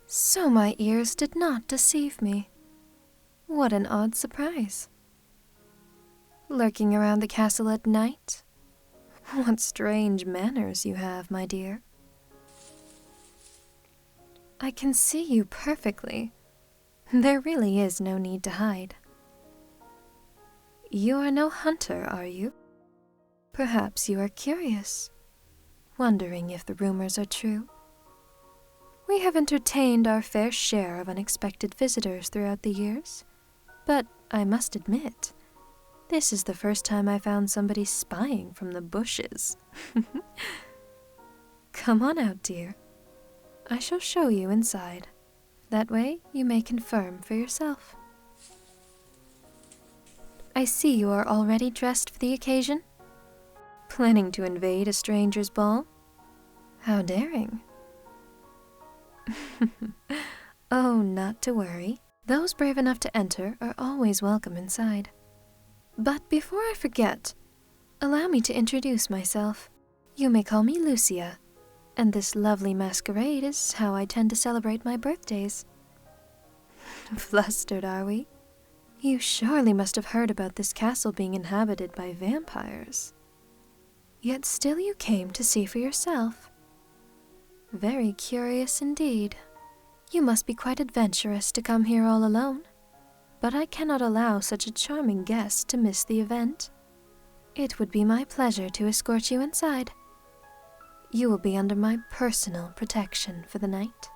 So my ears did not deceive me. What an odd surprise. Lurking around the castle at night? What strange manners you have, my dear. I can see you perfectly. There really is no need to hide. You are no hunter, are you? Perhaps you are curious, wondering if the rumors are true. We have entertained our fair share of unexpected visitors throughout the years, but I must admit, this is the first time I found somebody spying from the bushes. Come on out, dear. I shall show you inside. That way you may confirm for yourself. I see you are already dressed for the occasion. Planning to invade a stranger's ball? How daring. Oh, not to worry. Those brave enough to enter are always welcome inside. But before I forget, allow me to introduce myself. You may call me Lucia, and this lovely masquerade is how I tend to celebrate my birthdays. Flustered, are we? You surely must have heard about this castle being inhabited by vampires. Yet still you came to see for yourself. Very curious indeed. You must be quite adventurous to come here all alone. But I cannot allow such a charming guest to miss the event. It would be my pleasure to escort you inside. You will be under my personal protection for the night.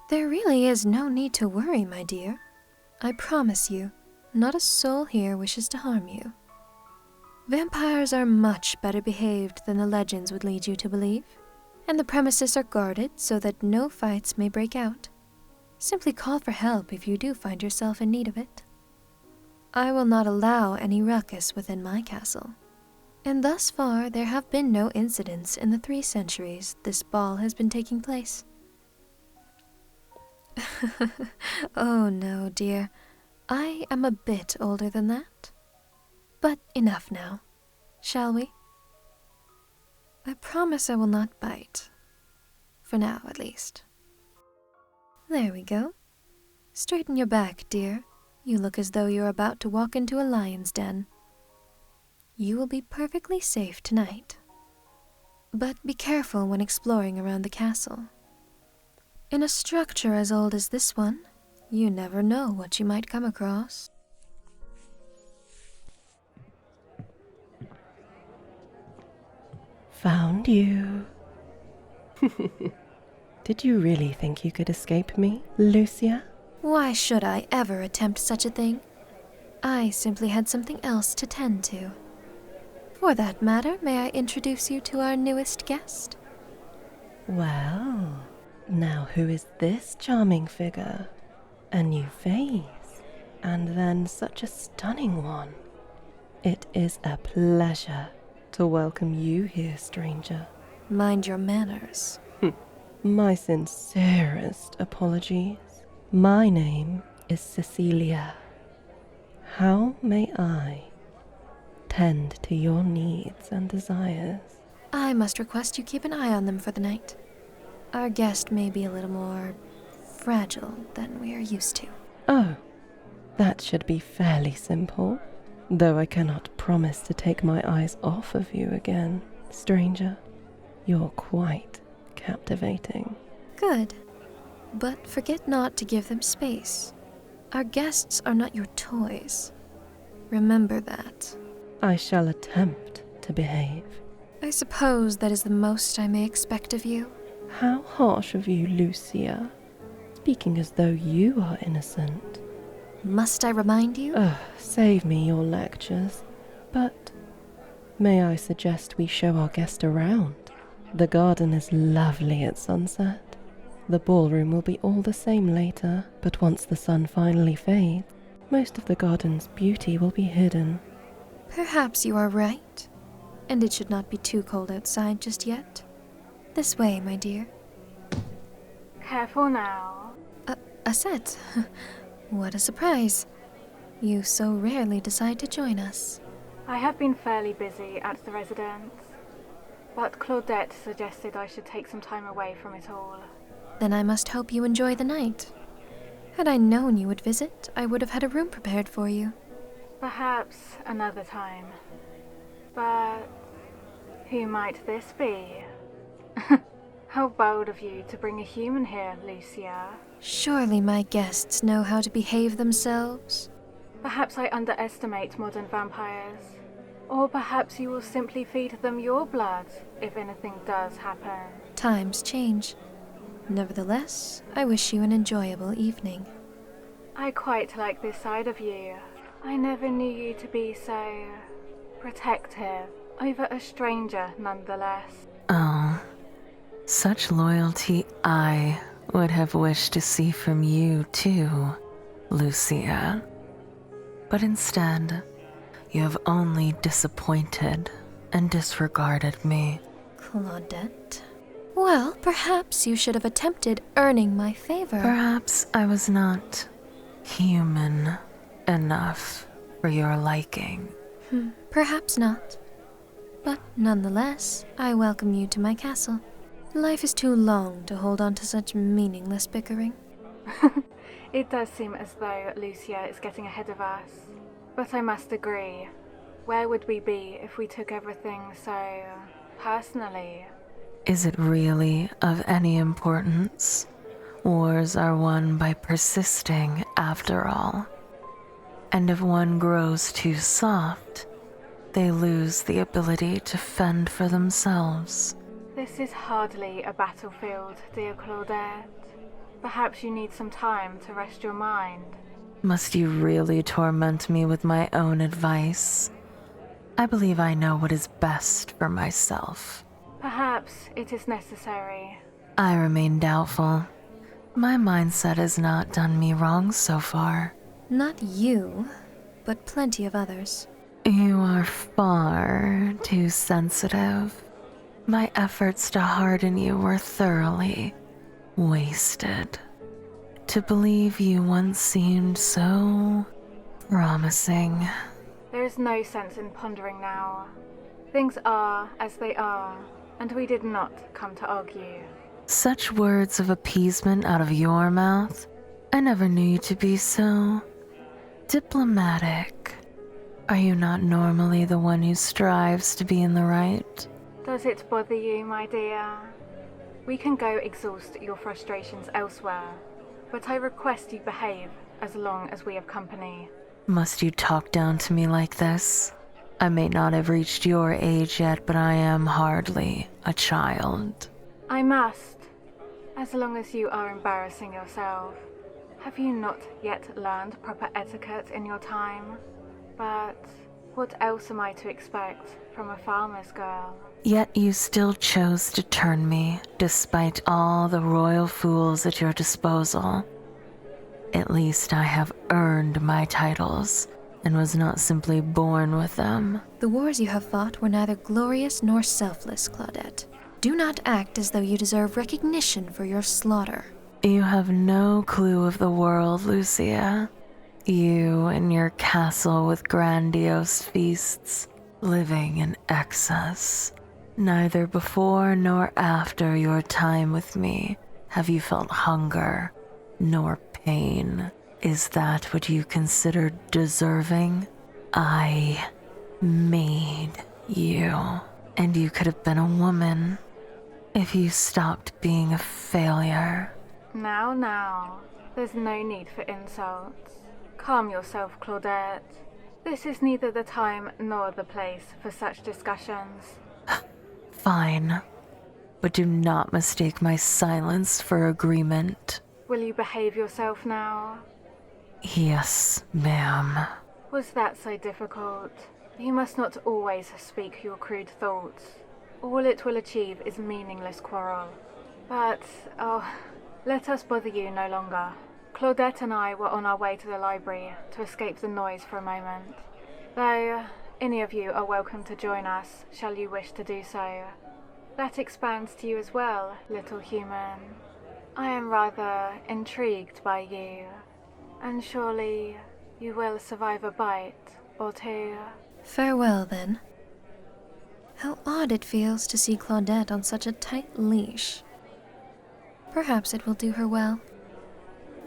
There really is no need to worry, my dear. I promise you, not a soul here wishes to harm you. Vampires are much better behaved than the legends would lead you to believe, and the premises are guarded so that no fights may break out. Simply call for help if you do find yourself in need of it. I will not allow any ruckus within my castle, and thus far there have been no incidents in the 3 centuries this ball has been taking place. Oh no, dear. I am a bit older than that. But enough now. Shall we? I promise I will not bite. For now, at least. There we go. Straighten your back, dear. You look as though you're about to walk into a lion's den. You will be perfectly safe tonight. But be careful when exploring around the castle. In a structure as old as this one, you never know what you might come across. Found you. Did you really think you could escape me, Lucia? Why should I ever attempt such a thing? I simply had something else to tend to. For that matter, may I introduce you to our newest guest? Well, now who is this charming figure? A new face, and then such a stunning one. It is a pleasure to welcome you here, stranger. Mind your manners. My sincerest apologies. My name is Cecilia. How may I tend to your needs and desires? I must request you keep an eye on them for the night. Our guest may be a little more fragile than we are used to. Oh, that should be fairly simple, though I cannot promise to take my eyes off of you again, stranger. You're quite captivating. Good. But forget not to give them space. Our guests are not your toys. Remember that. I shall attempt to behave. I suppose that is the most I may expect of you. How harsh of you, Lucia. Speaking as though you are innocent. Must I remind you? Save me your lectures. But may I suggest we show our guest around? The garden is lovely at sunset. The ballroom will be all the same later, but once the sun finally fades, most of the garden's beauty will be hidden. Perhaps you are right, and it should not be too cold outside just yet. This way, my dear. Careful now. Aset, what a surprise. You so rarely decide to join us. I have been fairly busy at the residence, but Claudette suggested I should take some time away from it all. then I must hope you enjoy the night. Had I known you would visit, I would have had a room prepared for you. Perhaps another time. But who might this be? How bold of you to bring a human here, Lucia. Surely my guests know how to behave themselves. Perhaps I underestimate modern vampires. Or perhaps you will simply feed them your blood if anything does happen. Times change. Nevertheless, I wish you an enjoyable evening. I quite like this side of you. I never knew you to be so protective over a stranger nonetheless. Oh, such loyalty I would have wished to see from you too, Lucia. But instead, you have only disappointed and disregarded me. Claudette? Well, perhaps you should have attempted earning my favor. Perhaps I was not human enough for your liking. Perhaps not. But nonetheless, I welcome you to my castle. Life is too long to hold on to such meaningless bickering. It does seem as though Lucia is getting ahead of us. But I must agree, where would we be if we took everything so personally? Is it really of any importance? Wars are won by persisting, after all. And if one grows too soft, they lose the ability to fend for themselves. This is hardly a battlefield, dear Claudette. Perhaps you need some time to rest your mind. Must you really torment me with my own advice? I believe I know what is best for myself. Perhaps it is necessary. I remain doubtful. My mindset has not done me wrong so far. Not you, but plenty of others. You are far too sensitive. My efforts to harden you were thoroughly wasted. To believe you once seemed so promising. There is no sense in pondering now. Things are as they are, and we did not come to argue. Such words of appeasement out of your mouth? I never knew you to be so diplomatic. Are you not normally the one who strives to be in the right? Does it bother you, my dear? We can go exhaust your frustrations elsewhere, but I request you behave as long as we have company. Must you talk down to me like this? I may not have reached your age yet, but I am hardly a child. I must, as long as you are embarrassing yourself. Have you not yet learned proper etiquette in your time? But what else am I to expect from a farmer's girl? Yet you still chose to turn me, despite all the royal fools at your disposal. At least I have earned my titles, and was not simply born with them. The wars you have fought were neither glorious nor selfless, Claudette. Do not act as though you deserve recognition for your slaughter. You have no clue of the world, Lucia. You and your castle with grandiose feasts, living in excess. Neither before nor after your time with me have you felt hunger nor pain. Is that what you consider deserving? I made you, and you could have been a woman if you stopped being a failure. Now, there's no need for insults. Calm yourself, Claudette. This is neither the time nor the place for such discussions. Fine, but do not mistake my silence for agreement. Will you behave yourself now? Yes, ma'am. Was that so difficult? You must not always speak your crude thoughts. All it will achieve is meaningless quarrel. But, let us bother you no longer. Claudette and I were on our way to the library to escape the noise for a moment. Though, any of you are welcome to join us, shall you wish to do so. That expands to you as well, little human. I am rather intrigued by you, and surely you will survive a bite or two. Farewell, then. How odd it feels to see Claudette on such a tight leash. Perhaps it will do her well.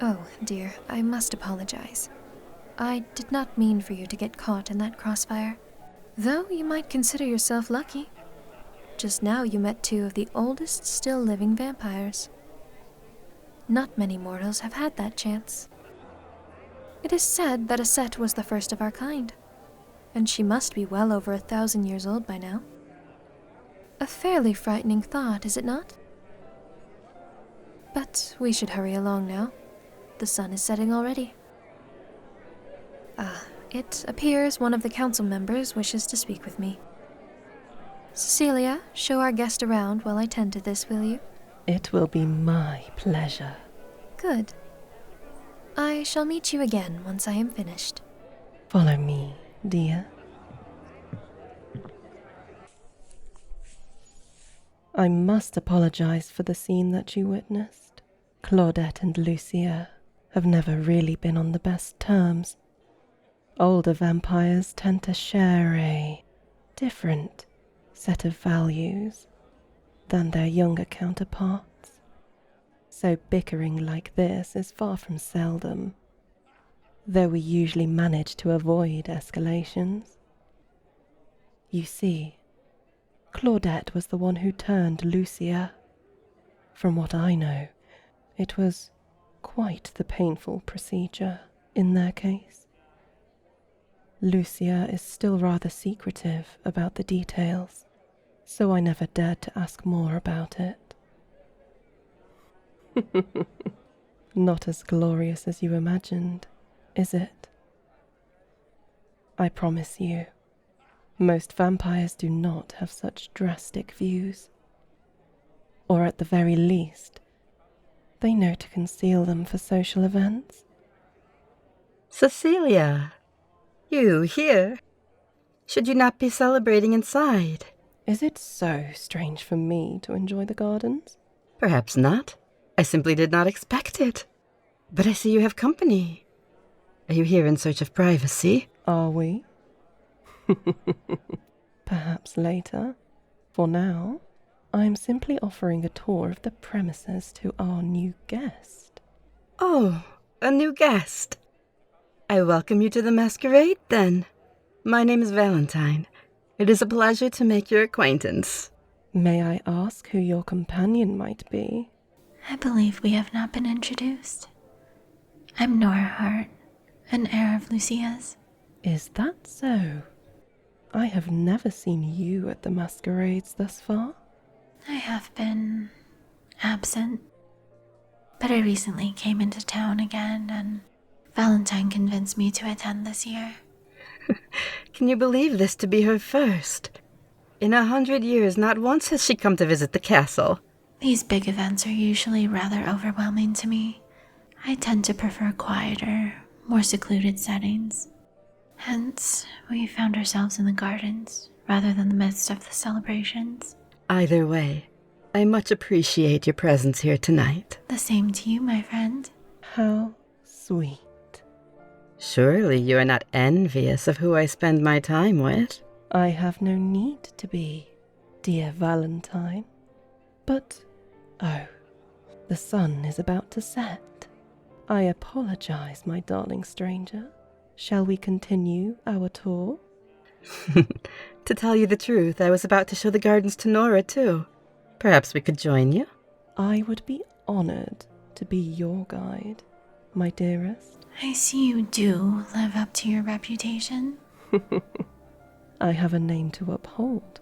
Oh, dear, I must apologize. I did not mean for you to get caught in that crossfire. Though you might consider yourself lucky. Just now you met two of the oldest still living vampires. Not many mortals have had that chance. It is said that Aset was the first of our kind, and she must be well over 1,000 years old by now. A fairly frightening thought, is it not? But we should hurry along now. The sun is setting already. It appears one of the council members wishes to speak with me. Cecilia, show our guest around while I tend to this, will you? It will be my pleasure. Good. I shall meet you again once I am finished. Follow me, dear. I must apologize for the scene that you witnessed. Claudette and Lucia have never really been on the best terms. Older vampires tend to share a different set of values than their younger counterparts. So bickering like this is far from seldom, though we usually manage to avoid escalations. You see, Claudette was the one who turned Lucia. From what I know, it was quite the painful procedure in their case. Lucia is still rather secretive about the details, so I never dared to ask more about it. Not as glorious as you imagined, is it? I promise you, most vampires do not have such drastic views. Or at the very least, they know to conceal them for social events. Cecilia, you here? Should you not be celebrating inside? Is it so strange for me to enjoy the gardens? Perhaps not. I simply did not expect it. But I see you have company. Are you here in search of privacy? Are we? Perhaps later. For now, I'm simply offering a tour of the premises to our new guest. Oh, a new guest. I welcome you to the Masquerade, then. My name is Valentine. It is a pleasure to make your acquaintance. May I ask who your companion might be? I believe we have not been introduced. I'm Nora Hart, an heir of Lucia's. Is that so? I have never seen you at the masquerades thus far. I have been absent, but I recently came into town again, and Valentine convinced me to attend this year. Can you believe this to be her first? In 100 years, not once has she come to visit the castle. These big events are usually rather overwhelming to me. I tend to prefer quieter, more secluded settings. Hence, we found ourselves in the gardens, rather than the midst of the celebrations. Either way, I much appreciate your presence here tonight. The same to you, my friend. How sweet. Surely you are not envious of who I spend my time with. I have no need to be, dear Valentine. But, oh, the sun is about to set. I apologize, my darling stranger. Shall we continue our tour? To tell you the truth, I was about to show the gardens to Nora, too. Perhaps we could join you? I would be honored to be your guide, my dearest. I see you do live up to your reputation. I have a name to uphold,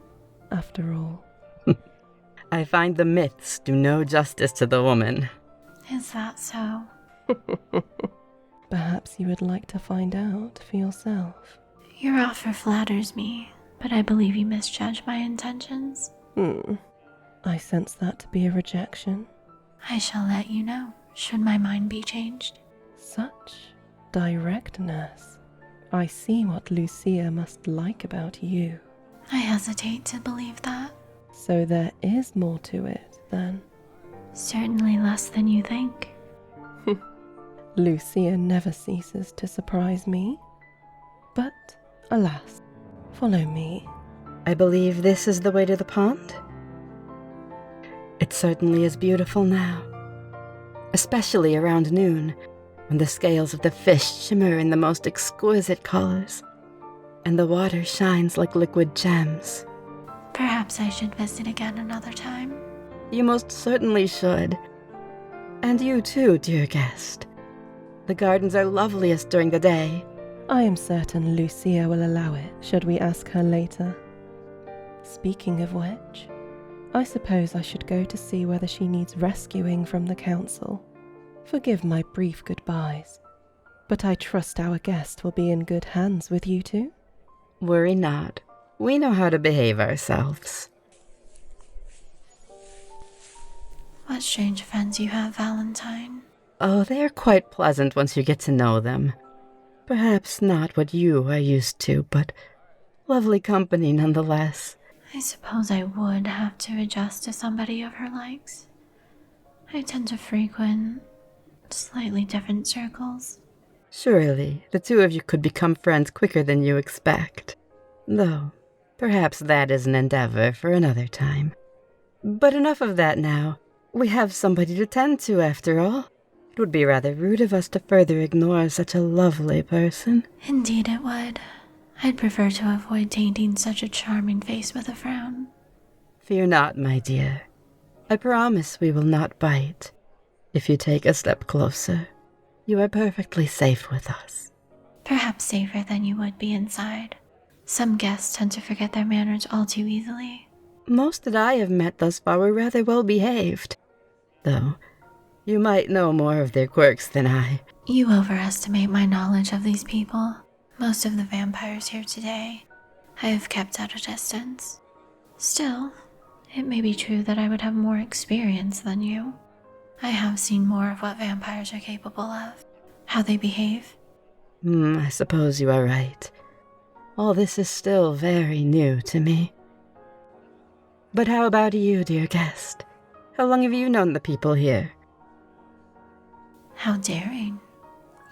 after all. I find the myths do no justice to the woman. Is that so? Perhaps you would like to find out for yourself. Your offer flatters me, but I believe you misjudge my intentions. I sense that to be a rejection. I shall let you know, should my mind be changed. Such directness. I see what Lucia must like about you. I hesitate to believe that. So there is more to it, then. Certainly less than you think. Lucia never ceases to surprise me. But, alas, follow me. I believe this is the way to the pond? It certainly is beautiful now. especially around noon, when the scales of the fish shimmer in the most exquisite colors, and the water shines like liquid gems. Perhaps I should visit again another time. You most certainly should. And you too, dear guest. The gardens are loveliest during the day. I am certain Lucia will allow it, should we ask her later. Speaking of which, I suppose I should go to see whether she needs rescuing from the council. Forgive my brief goodbyes, but I trust our guest will be in good hands with you two. Worry not. We know how to behave ourselves. What strange friends you have, Valentine. Oh, they are quite pleasant once you get to know them. Perhaps not what you are used to, but lovely company nonetheless. I suppose I would have to adjust to somebody of her likes. I tend to frequent slightly different circles. Surely, the two of you could become friends quicker than you expect. Though, perhaps that is an endeavor for another time. But enough of that now. We have somebody to tend to, after all. It would be rather rude of us to further ignore such a lovely person. Indeed it would. I'd prefer to avoid tainting such a charming face with a frown. Fear not, my dear. I promise we will not bite. If you take a step closer, you are perfectly safe with us. Perhaps safer than you would be inside. Some guests tend to forget their manners all too easily. Most that I have met thus far were rather well behaved. Though, you might know more of their quirks than I. You overestimate my knowledge of these people. Most of the vampires here today, I have kept at a distance. Still, it may be true that I would have more experience than you. I have seen more of what vampires are capable of, how they behave. I suppose you are right. All this is still very new to me. But how about you, dear guest? How long have you known the people here? How daring.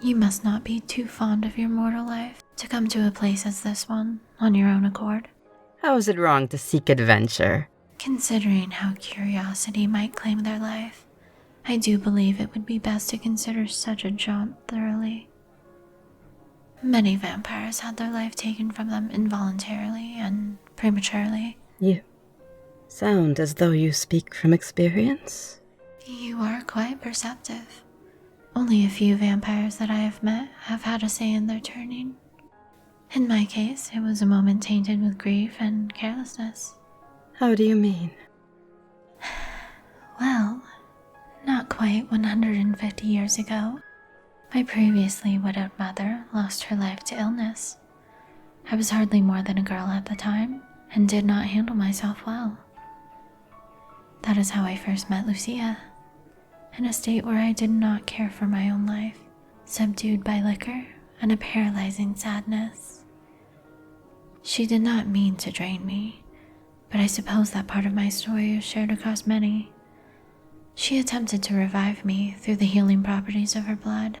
You must not be too fond of your mortal life to come to a place as this one on your own accord. How is it wrong to seek adventure? Considering how curiosity might claim their life, I do believe it would be best to consider such a jaunt thoroughly. Many vampires had their life taken from them involuntarily and prematurely. You sound as though you speak from experience. You are quite perceptive. Only a few vampires that I have met have had a say in their turning. In my case, it was a moment tainted with grief and carelessness. How do you mean? Well, not quite 150 years ago, my previously widowed mother lost her life to illness. I was hardly more than a girl at the time and did not handle myself well. That is how I first met Lucia, in a state where I did not care for my own life, subdued by liquor and a paralyzing sadness. She did not mean to drain me, but I suppose that part of my story is shared across many. She attempted to revive me through the healing properties of her blood,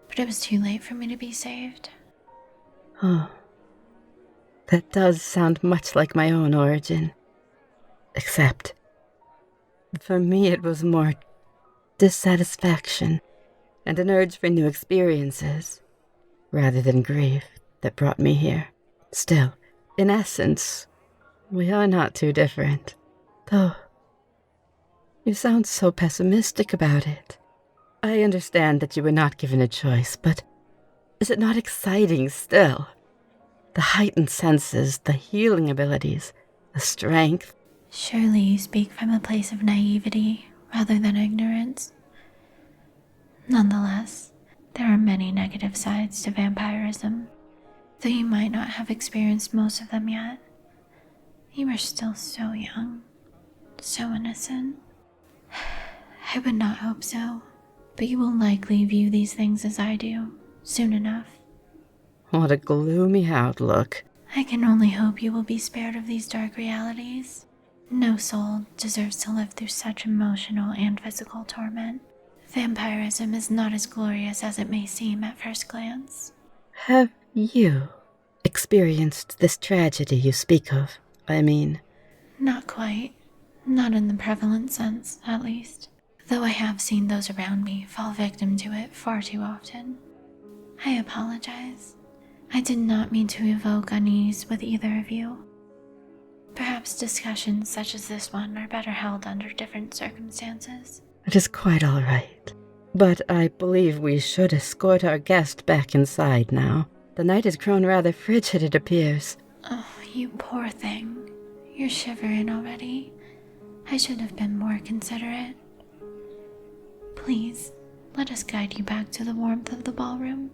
but it was too late for me to be saved. Oh, that does sound much like my own origin. Except, for me it was more dissatisfaction and an urge for new experiences, rather than grief, that brought me here. Still, in essence, we are not too different. Though, you sound so pessimistic about it. I understand that you were not given a choice, but is it not exciting still? The heightened senses, the healing abilities, the strength. Surely you speak from a place of naivety rather than ignorance. Nonetheless, there are many negative sides to vampirism, though you might not have experienced most of them yet. You are still so young, so innocent. I would not hope so, but you will likely view these things as I do, soon enough. What a gloomy outlook. I can only hope you will be spared of these dark realities. No soul deserves to live through such emotional and physical torment. Vampirism is not as glorious as it may seem at first glance. Have you experienced this tragedy you speak of? I mean... Not quite. Not in the prevalent sense, at least. though I have seen those around me fall victim to it far too often. I apologize. I did not mean to evoke unease with either of you. Perhaps discussions such as this one are better held under different circumstances. It is quite all right. But I believe we should escort our guest back inside now. The night has grown rather frigid, it appears. Oh, you poor thing. You're shivering already. I should have been more considerate. Please, let us guide you back to the warmth of the ballroom.